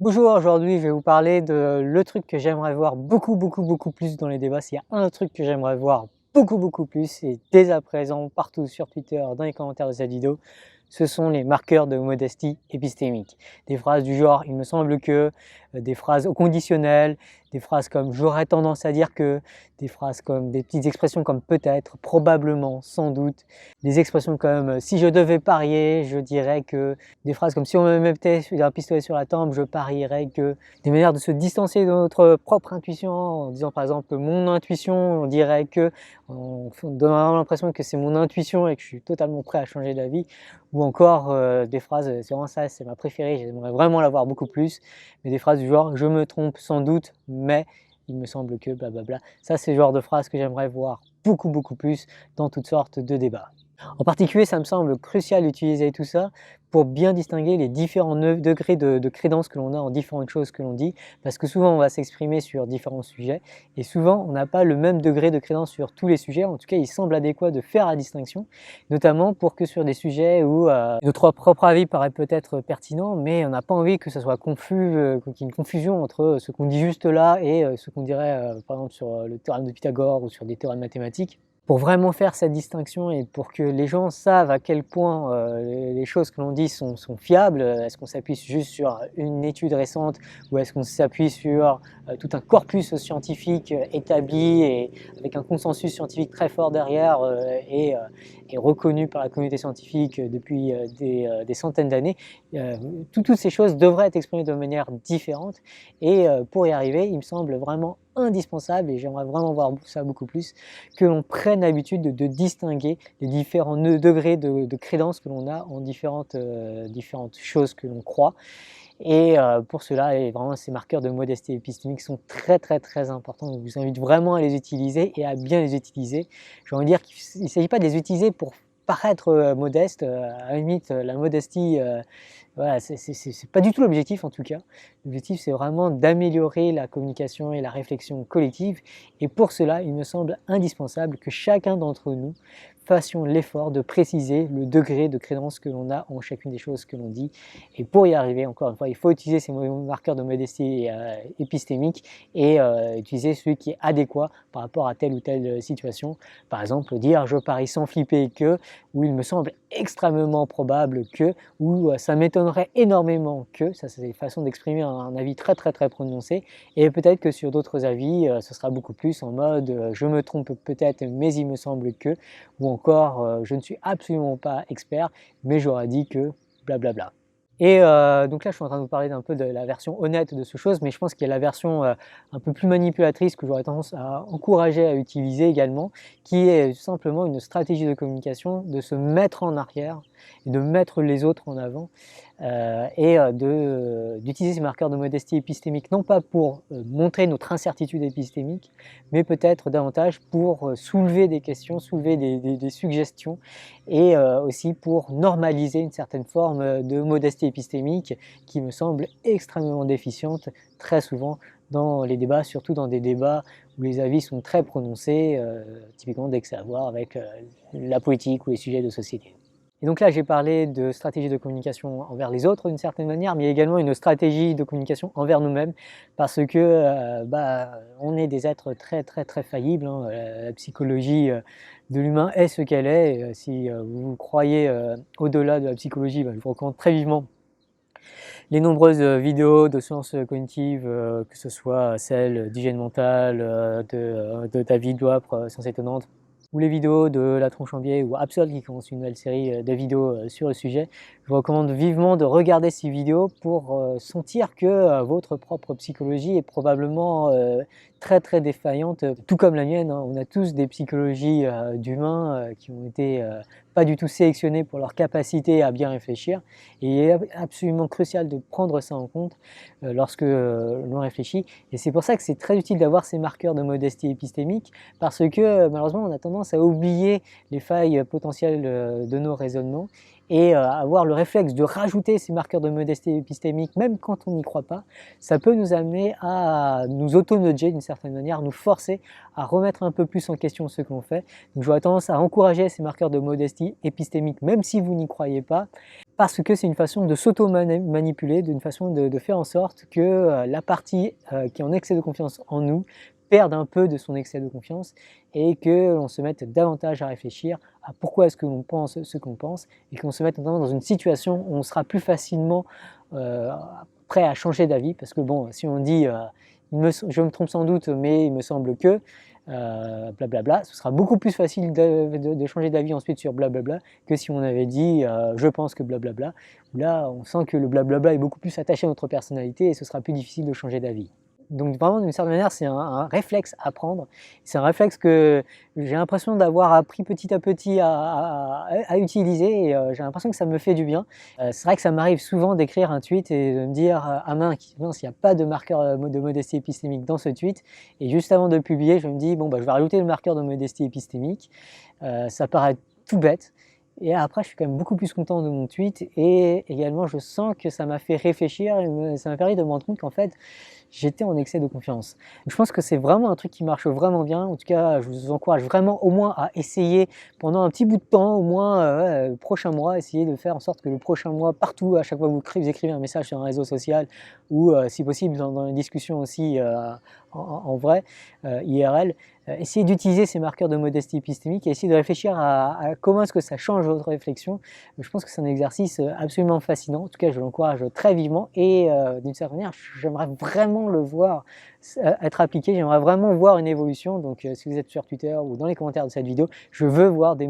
Bonjour, aujourd'hui je vais vous parler de le truc que j'aimerais voir beaucoup plus dans les débats. S'il y a un truc que j'aimerais voir beaucoup plus, et dès à présent partout sur Twitter, dans les commentaires de cette vidéo, ce sont les marqueurs de modestie épistémique. Des phrases du genre il me semble que, des phrases au conditionnel, des phrases comme j'aurais tendance à dire que, des phrases comme des petites expressions comme peut-être, probablement, sans doute, des expressions comme si je devais parier, je dirais que, des phrases comme si on me mettait un pistolet sur la tempe, je parierais que, des manières de se distancer de notre propre intuition en disant par exemple mon intuition, on dirait que, en donnant l'impression que c'est mon intuition et que je suis totalement prêt à changer d'avis, ou encore des phrases, c'est vraiment ça, c'est ma préférée, j'aimerais vraiment l'avoir beaucoup plus, mais des phrases du genre je me trompe sans doute, mais il me semble que blablabla. Ça, c'est le genre de phrases que j'aimerais voir beaucoup plus dans toutes sortes de débats. En particulier, ça me semble crucial d'utiliser tout ça pour bien distinguer les différents degrés de crédence que l'on a en différentes choses que l'on dit, parce que souvent on va s'exprimer sur différents sujets, et souvent on n'a pas le même degré de crédence sur tous les sujets. En tout cas, il semble adéquat de faire la distinction, notamment pour que sur des sujets où notre propre avis paraît peut-être pertinent, mais on n'a pas envie que ça soit confus, qu'il y ait une confusion entre ce qu'on dit juste là et ce qu'on dirait par exemple sur le théorème de Pythagore ou sur des théorèmes mathématiques. Pour vraiment faire cette distinction et pour que les gens savent à quel point les choses que l'on dit sont fiables, est-ce qu'on s'appuie juste sur une étude récente ou est-ce qu'on s'appuie sur tout un corpus scientifique établi et avec un consensus scientifique très fort derrière et reconnu par la communauté scientifique depuis des centaines d'années. Toutes ces choses devraient être exprimées de manière différente et pour y arriver, il me semble vraiment indispensable, et j'aimerais vraiment voir ça beaucoup plus, que l'on prenne l'habitude de distinguer les différents degrés de crédence que l'on a en différentes choses que l'on croit. Et pour cela, et vraiment ces marqueurs de modestie épistémique sont très importants. Donc je vous invite vraiment à les utiliser et à bien les utiliser. J'ai envie de dire qu'il ne s'agit pas de les utiliser pour paraître modeste, à la limite la modestie, voilà, c'est pas du tout l'objectif en tout cas. L'objectif c'est vraiment d'améliorer la communication et la réflexion collective, et pour cela il me semble indispensable que chacun d'entre nous fassions l'effort de préciser le degré de crédence que l'on a en chacune des choses que l'on dit. Et pour y arriver, encore une fois, il faut utiliser ces marqueurs de modestie épistémique et utiliser celui qui est adéquat par rapport à telle ou telle situation. Par exemple, dire je parie sans flipper que, ou il me semble extrêmement probable que, ou ça m'étonnerait énormément que, ça c'est une façon d'exprimer un avis très prononcé, et peut-être que sur d'autres avis, ce sera beaucoup plus en mode je me trompe peut-être mais il me semble que, ou encore je ne suis absolument pas expert mais j'aurais dit que blablabla. Et donc là je suis en train de vous parler un peu de la version honnête de ce chose, mais je pense qu'il y a la version un peu plus manipulatrice que j'aurais tendance à encourager à utiliser également, qui est simplement une stratégie de communication, de se mettre en arrière et de mettre les autres en avant, et d'utiliser ces marqueurs de modestie épistémique, non pas pour montrer notre incertitude épistémique, mais peut-être davantage pour soulever des questions, soulever des suggestions, et aussi pour normaliser une certaine forme de modestie épistémique qui me semble extrêmement déficiente très souvent dans les débats, surtout dans des débats où les avis sont très prononcés, typiquement dès que ça a à voir avec la politique ou les sujets de société. Et donc là, j'ai parlé de stratégie de communication envers les autres d'une certaine manière, mais également une stratégie de communication envers nous-mêmes, parce que on est des êtres très faillibles, hein. La psychologie de l'humain est ce qu'elle est. Et si vous croyez au-delà de la psychologie, je vous recommande très vivement les nombreuses vidéos de sciences cognitives, que ce soit celles d'hygiène mentale, de David Wapre, Science étonnante, ou les vidéos de La Tronche en Biais ou Absol qui commence une nouvelle série de vidéos sur le sujet. Je vous recommande vivement de regarder ces vidéos pour sentir que votre propre psychologie est probablement très défaillante, tout comme la mienne, hein. On a tous des psychologies d'humains qui ont été pas du tout sélectionnées pour leur capacité à bien réfléchir, et il est absolument crucial de prendre ça en compte lorsque l'on réfléchit, et c'est pour ça que c'est très utile d'avoir ces marqueurs de modestie épistémique, parce que malheureusement on a tendance à oublier les failles potentielles de nos raisonnements, et avoir le réflexe de rajouter ces marqueurs de modestie épistémique même quand on n'y croit pas, ça peut nous amener à nous auto-nudger d'une certaine manière, nous forcer à remettre un peu plus en question ce qu'on fait. Donc j'aurais tendance à encourager ces marqueurs de modestie épistémique même si vous n'y croyez pas, parce que c'est une façon de s'auto-manipuler, d'une façon de faire en sorte que la partie qui est en excès de confiance en nous perde un peu de son excès de confiance et que l'on se mette davantage à réfléchir à pourquoi est-ce que l'on pense ce qu'on pense et qu'on se mette notamment dans une situation où on sera plus facilement prêt à changer d'avis, parce que bon, si on dit je me trompe sans doute mais il me semble que blablabla, ce sera beaucoup plus facile de changer d'avis ensuite sur blablabla que si on avait dit je pense que blablabla, où là on sent que le blablabla est beaucoup plus attaché à notre personnalité et ce sera plus difficile de changer d'avis. Donc vraiment d'une certaine manière c'est un réflexe à prendre, c'est un réflexe que j'ai l'impression d'avoir appris petit à petit à utiliser et j'ai l'impression que ça me fait du bien. C'est vrai que ça m'arrive souvent d'écrire un tweet et de me dire ah mince, il n'y a pas de marqueur de modestie épistémique dans ce tweet, et juste avant de le publier je me dis bon bah je vais rajouter le marqueur de modestie épistémique. Ça paraît tout bête. Et après, je suis quand même beaucoup plus content de mon tweet et également je sens que ça m'a fait réfléchir et ça m'a permis de me rendre compte qu'en fait, j'étais en excès de confiance. Je pense que c'est vraiment un truc qui marche vraiment bien. En tout cas, je vous encourage vraiment au moins à essayer pendant un petit bout de temps, au moins le prochain mois, essayer de faire en sorte que le prochain mois, partout, à chaque fois que vous écrivez un message sur un réseau social ou si possible dans une discussion aussi en vrai, IRL, essayez d'utiliser ces marqueurs de modestie épistémique et essayez de réfléchir à comment est-ce que ça change votre réflexion. Je pense que c'est un exercice absolument fascinant. En tout cas, je l'encourage très vivement et d'une certaine manière, j'aimerais vraiment le voir être appliqué. J'aimerais vraiment voir une évolution. Donc, si vous êtes sur Twitter ou dans les commentaires de cette vidéo, je veux voir des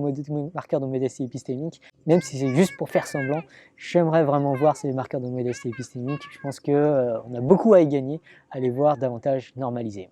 marqueurs de modestie épistémique, même si c'est juste pour faire semblant. J'aimerais vraiment voir ces marqueurs de modestie épistémique. Je pense qu'on a beaucoup à y gagner à les voir davantage normalisés.